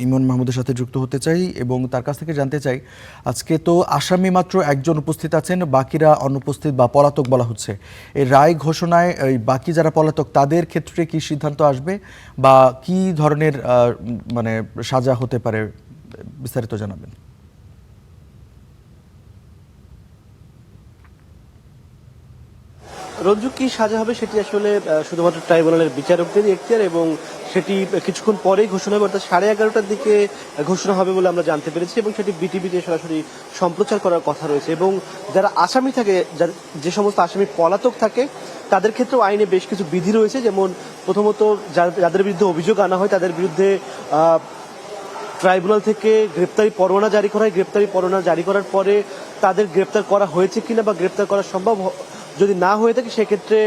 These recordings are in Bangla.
ইমন মাহমুদের সাথে যুক্ত হতে চাই এবং তার কাছ থেকে জানতে চাই, আজকে তো আসামি মাত্র একজন উপস্থিত আছেন, বাকিরা অনুপস্থিত বা পলাতক বলা হচ্ছে। এই রায় ঘোষণায় এই বাকি যারা পলাতক তাদের ক্ষেত্রে কি সিদ্ধান্ত আসবে বা কি ধরনের মানে সাজা হতে পারে, বিস্তারিত জানাবেন। রঞ্জু, কি সাজা হবে সেটি আসলে শুধুমাত্র ট্রাইব্যুনালের বিচারকদেরই এখতিয়ার এবং সেটি কিছুক্ষণ পরেই ঘোষণা হবে, অর্থাৎ 11:30টার দিকে ঘোষণা হবে বলে আমরা জানতে পেরেছি এবং সেটি বিটিভিতে সরাসরি সম্প্রচার করার কথা রয়েছে। এবং যারা আসামি থাকে, যে সমস্ত আসামি পলাতক থাকে তাদের ক্ষেত্রেও আইনে বেশ কিছু বিধি রয়েছে। যেমন প্রথমত যাদের বিরুদ্ধে অভিযোগ আনা হয় তাদের বিরুদ্ধে ট্রাইব্যুনাল থেকে গ্রেপ্তারি পরোয়ানা জারি করা হয়। গ্রেপ্তারি পরোয়ানা জারি করার পরে তাদের গ্রেপ্তার করা হয়েছে কিনা বা গ্রেপ্তার করা সম্ভব যদি না হয়ে থাকে সেক্ষেত্রে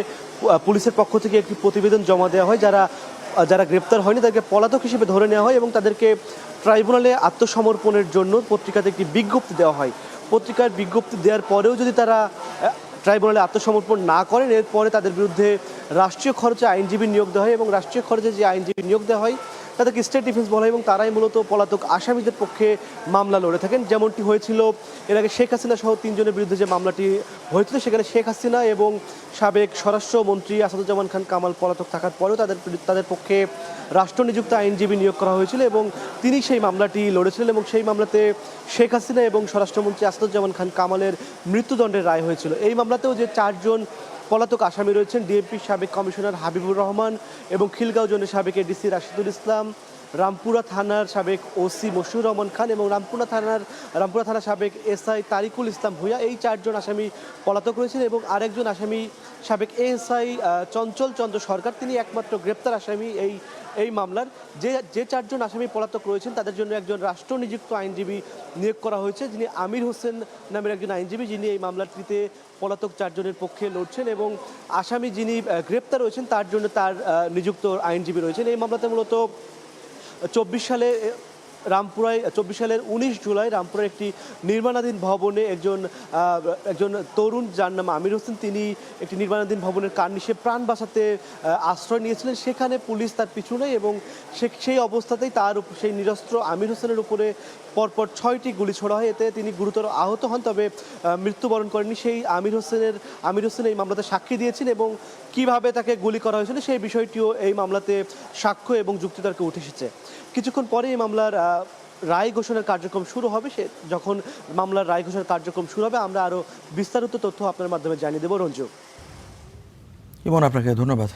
পুলিশের পক্ষ থেকে একটি প্রতিবেদন জমা দেওয়া হয়। যারা গ্রেপ্তার হয়নি তাদেরকে পলাতক হিসেবে ধরে নেওয়া হয় এবং তাদেরকে ট্রাইব্যুনালে আত্মসমর্পণের জন্য পত্রিকাতে একটি বিজ্ঞপ্তি দেওয়া হয়। পত্রিকার বিজ্ঞপ্তি দেওয়ার পরেও যদি তারা ট্রাইব্যুনালে আত্মসমর্পণ না করেন, এরপরে তাদের বিরুদ্ধে রাষ্ট্রীয় খরচে আইনজীবী নিয়োগ দেওয়া হয় এবং রাষ্ট্রীয় খরচে যে আইনজীবী নিয়োগ দেওয়া হয় তাদেরকে স্টেট ডিফেন্স বলা হয় এবং তারাই মূলত পলাতক আসামিদের পক্ষে মামলা লড়ে থাকেন। যেমনটি হয়েছিল এর আগে শেখ হাসিনা সহ 3 জনের বিরুদ্ধে যে মামলাটি হয়েছিল, সেখানে শেখ হাসিনা এবং সাবেক স্বরাষ্ট্রমন্ত্রী আসাদুজ্জামান খান কামাল পলাতক থাকার পরেও তাদের পক্ষে রাষ্ট্রনিযুক্ত আইনজীবী নিয়োগ করা হয়েছিল এবং তিনি সেই মামলাটি লড়েছিলেন এবং সেই মামলাতে শেখ হাসিনা এবং স্বরাষ্ট্রমন্ত্রী আসাদুজ্জামান খান কামালের মৃত্যুদণ্ডের রায় হয়েছিল। এই মামলাতেও যে 4 জন পলাতক আসামি রয়েছেন, ডিএমপির সাবেক কমিশনার হাবিবুর রহমান এবং খিলগাঁও জোনের সাবেক এডিসি রাশিদুল ইসলাম, রামপুরা থানার সাবেক ওসি মশিউর রহমান খান এবং রামপুরা থানার সাবেক এসআই তারিকুল ইসলাম ভূঁইয়া, এই 4 জন আসামি পলাতক রয়েছেন এবং আরেকজন আসামি সাবেক এএসআই চঞ্চল চন্দ্র সরকার, তিনি একমাত্র গ্রেপ্তার আসামি এই মামলার। যে 4 জন আসামি পলাতক রয়েছেন তাদের জন্য একজন রাষ্ট্রনিযুক্ত আইনজীবী নিয়োগ করা হয়েছে, যিনি আমির হোসেন নামের একজন আইনজীবী, যিনি এই মামলাটিতে পলাতক 4 জনের পক্ষে লড়ছেন এবং আসামি যিনি গ্রেপ্তার রয়েছেন তার জন্য তার নিযুক্ত আইনজীবী রয়েছেন। এই মামলাতে মূলত 24 সালের 19 জুলাই রামপুরার একটি নির্মাণাধীন ভবনে একজন তরুণ যার নাম আমির হোসেন, তিনি একটি নির্মাণাধীন ভবনের কার্নিশে প্রাণ বাঁচাতে আশ্রয় নিয়েছিলেন। সেখানে পুলিশ তার পিছু নেয় এবং সেই অবস্থাতেই সেই নিরস্ত্র আমির হোসেনের উপরে পরপর 6টি গুলি ছোড়া হয়। এতে তিনি গুরুতর আহত হন, তবে মৃত্যুবরণ করেননি। সেই আমির হোসেন এই মামলাতে সাক্ষী দিয়েছেন এবং কিভাবে তাকে গুলি করা হয়েছিল সেই বিষয়টিও এই মামলাতে সাক্ষ্য এবং যুক্তিতর্কে উঠে এসেছে। কিছুক্ষণ পরে এই মামলার রায় ঘোষণার কার্যক্রম শুরু হবে। যখন মামলার রায় ঘোষণার কার্যক্রম শুরু হবে আমরা আরও বিস্তারিত তথ্য আপনার মাধ্যমে জানিয়ে দেব। রঞ্জু, ইমন, আপনাকে ধন্যবাদ।